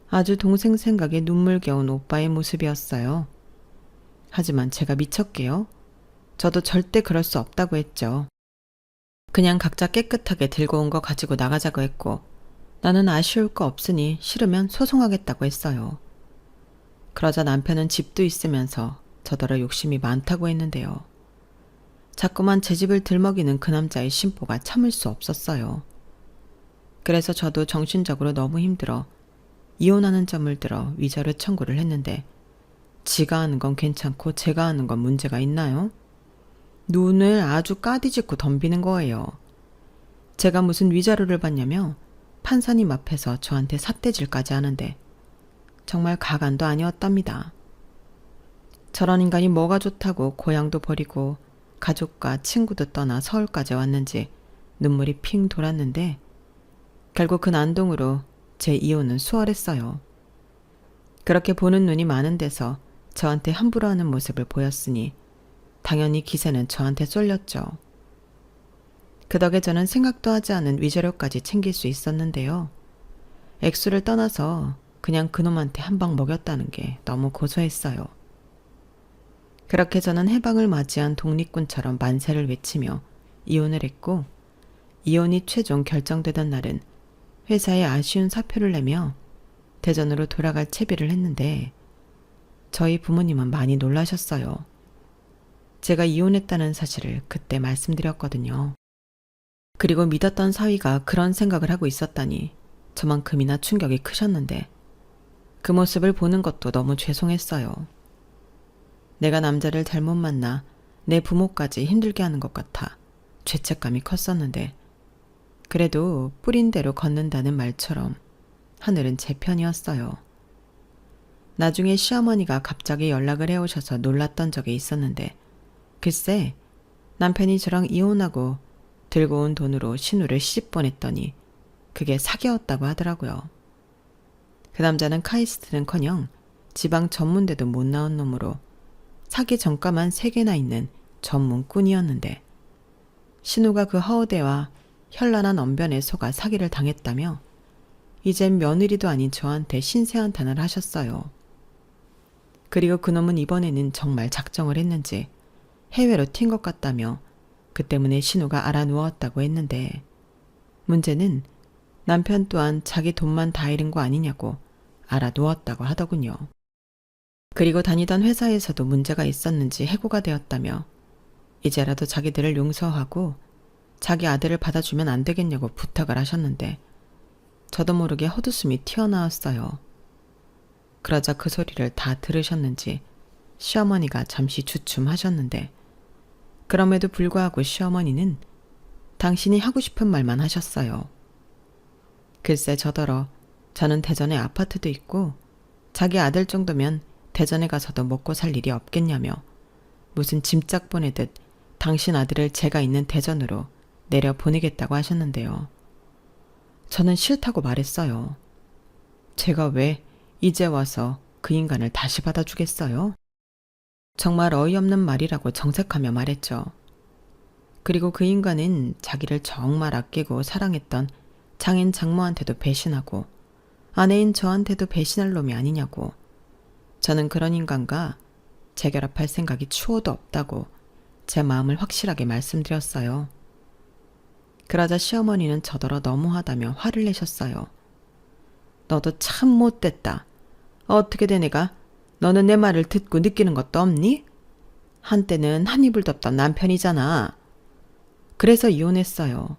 아주 동생 생각에 눈물겨운 오빠의 모습이었어요. 하지만 제가 미쳤게요. 저도 절대 그럴 수 없다고 했죠. 그냥 각자 깨끗하게 들고 온 거 가지고 나가자고 했고 나는 아쉬울 거 없으니 싫으면 소송하겠다고 했어요. 그러자 남편은 집도 있으면서 저더러 욕심이 많다고 했는데요. 자꾸만 제 집을 들먹이는 그 남자의 심보가 참을 수 없었어요. 그래서 저도 정신적으로 너무 힘들어 이혼하는 점을 들어 위자료 청구를 했는데 지가 하는 건 괜찮고 제가 하는 건 문제가 있나요? 눈을 아주 까디짓고 덤비는 거예요. 제가 무슨 위자료를 받냐며 판사님 앞에서 저한테 삿대질까지 하는데 정말 가관도 아니었답니다. 저런 인간이 뭐가 좋다고 고향도 버리고 가족과 친구도 떠나 서울까지 왔는지 눈물이 핑 돌았는데 결국 그 난동으로 제 이혼은 수월했어요. 그렇게 보는 눈이 많은 데서 저한테 함부로 하는 모습을 보였으니 당연히 기세는 저한테 쏠렸죠. 그 덕에 저는 생각도 하지 않은 위자료까지 챙길 수 있었는데요. 액수를 떠나서 그냥 그놈한테 한 방 먹였다는 게 너무 고소했어요. 그렇게 저는 해방을 맞이한 독립군처럼 만세를 외치며 이혼을 했고 이혼이 최종 결정되던 날은 회사에 아쉬운 사표를 내며 대전으로 돌아갈 채비를 했는데 저희 부모님은 많이 놀라셨어요. 제가 이혼했다는 사실을 그때 말씀드렸거든요. 그리고 믿었던 사위가 그런 생각을 하고 있었다니 저만큼이나 충격이 크셨는데 그 모습을 보는 것도 너무 죄송했어요. 내가 남자를 잘못 만나 내 부모까지 힘들게 하는 것 같아 죄책감이 컸었는데 그래도 뿌린 대로 걷는다는 말처럼 하늘은 제 편이었어요. 나중에 시어머니가 갑자기 연락을 해오셔서 놀랐던 적이 있었는데 글쎄 남편이 저랑 이혼하고 들고 온 돈으로 신우를 시집 보냈더니 그게 사기였다고 하더라고요. 그 남자는 카이스트는커녕 지방 전문대도 못 나온 놈으로 사기 전과만 3개나 있는 전문꾼이었는데 신우가 그 허우대와 현란한 언변에 속아 사기를 당했다며 이젠 며느리도 아닌 저한테 신세한탄을 하셨어요. 그리고 그놈은 이번에는 정말 작정을 했는지 해외로 튄 것 같다며 그 때문에 신우가 알아누웠다고 했는데 문제는 남편 또한 자기 돈만 다 잃은 거 아니냐고 알아누웠다고 하더군요. 그리고 다니던 회사에서도 문제가 있었는지 해고가 되었다며 이제라도 자기들을 용서하고 자기 아들을 받아주면 안 되겠냐고 부탁을 하셨는데 저도 모르게 헛웃음이 튀어나왔어요. 그러자 그 소리를 다 들으셨는지 시어머니가 잠시 주춤하셨는데 그럼에도 불구하고 시어머니는 당신이 하고 싶은 말만 하셨어요. 글쎄 저더러 저는 대전에 아파트도 있고 자기 아들 정도면 대전에 가서도 먹고 살 일이 없겠냐며 무슨 짐짝 보내듯 당신 아들을 제가 있는 대전으로 내려 보내겠다고 하셨는데요. 저는 싫다고 말했어요. 제가 왜 이제 와서 그 인간을 다시 받아주겠어요? 정말 어이없는 말이라고 정색하며 말했죠. 그리고 그 인간은 자기를 정말 아끼고 사랑했던 장인 장모한테도 배신하고 아내인 저한테도 배신할 놈이 아니냐고 저는 그런 인간과 재결합할 생각이 추호도 없다고 제 마음을 확실하게 말씀드렸어요. 그러자 시어머니는 저더러 너무하다며 화를 내셨어요. 너도 참 못됐다. 어떻게 된 애가 너는 내 말을 듣고 느끼는 것도 없니? 한때는 한 이불 덮던 남편이잖아. 그래서 이혼했어요.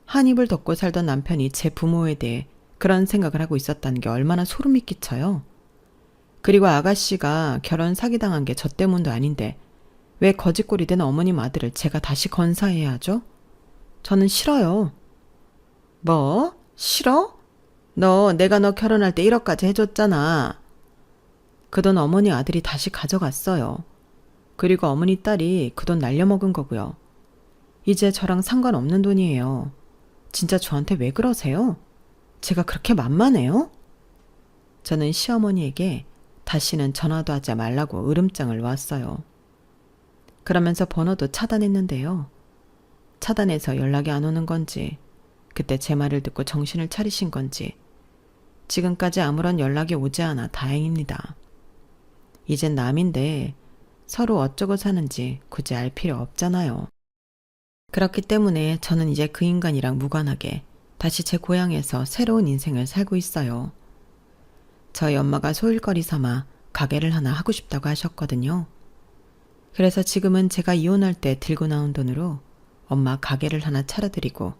한 이불 덮고 살던 남편이 제 부모에 대해 그런 생각을 하고 있었다는 게 얼마나 소름이 끼쳐요. 그리고 아가씨가 결혼 사기당한 게 저 때문도 아닌데 왜 거짓골이 된 어머님 아들을 제가 다시 건사해야 하죠? 저는 싫어요. 뭐? 싫어? 내가 너 결혼할 때 1억까지 해줬잖아. 그 돈 어머니 아들이 다시 가져갔어요. 그리고 어머니 딸이 그 돈 날려먹은 거고요. 이제 저랑 상관없는 돈이에요. 진짜 저한테 왜 그러세요? 제가 그렇게 만만해요? 저는 시어머니에게 다시는 전화도 하지 말라고 으름장을 놓았어요. 그러면서 번호도 차단했는데요. 차단해서 연락이 안 오는 건지, 그때 제 말을 듣고 정신을 차리신 건지, 지금까지 아무런 연락이 오지 않아 다행입니다. 이젠 남인데 서로 어쩌고 사는지 굳이 알 필요 없잖아요. 그렇기 때문에 저는 이제 그 인간이랑 무관하게 다시 제 고향에서 새로운 인생을 살고 있어요. 저희 엄마가 소일거리 삼아 가게를 하나 하고 싶다고 하셨거든요. 그래서 지금은 제가 이혼할 때 들고 나온 돈으로 엄마 가게를 하나 차려드리고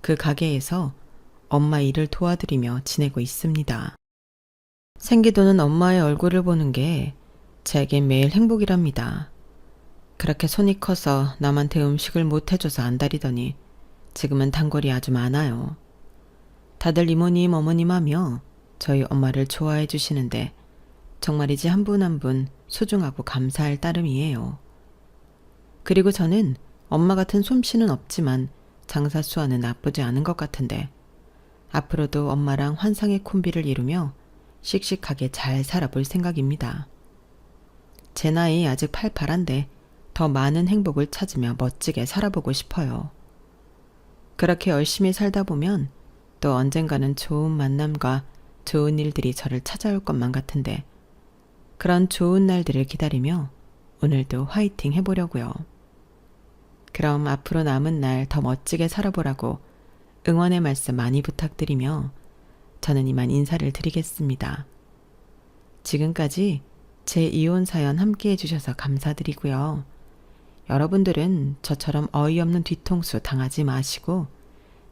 그 가게에서 엄마 일을 도와드리며 지내고 있습니다. 생기도는 엄마의 얼굴을 보는 게 제겐 매일 행복이랍니다. 그렇게 손이 커서 남한테 음식을 못 해줘서 안달이더니 지금은 단골이 아주 많아요. 다들 이모님 어머님 하며 저희 엄마를 좋아해 주시는데 정말이지 한 분 한 분 소중하고 감사할 따름이에요. 그리고 저는 엄마 같은 솜씨는 없지만 장사 수완은 나쁘지 않은 것 같은데 앞으로도 엄마랑 환상의 콤비를 이루며 씩씩하게 잘 살아볼 생각입니다. 제 나이 아직 팔팔한데 더 많은 행복을 찾으며 멋지게 살아보고 싶어요. 그렇게 열심히 살다 보면 또 언젠가는 좋은 만남과 좋은 일들이 저를 찾아올 것만 같은데 그런 좋은 날들을 기다리며 오늘도 화이팅 해보려고요. 그럼 앞으로 남은 날 더 멋지게 살아보라고 응원의 말씀 많이 부탁드리며 저는 이만 인사를 드리겠습니다. 지금까지 제 이혼 사연 함께 해주셔서 감사드리고요. 여러분들은 저처럼 어이없는 뒤통수 당하지 마시고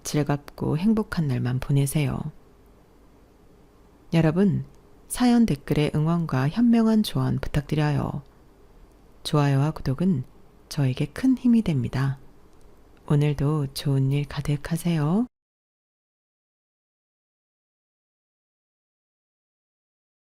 즐겁고 행복한 날만 보내세요. 여러분, 사연 댓글에 응원과 현명한 조언 부탁드려요. 좋아요와 구독은 저에게 큰 힘이 됩니다. 오늘도 좋은 일 가득하세요.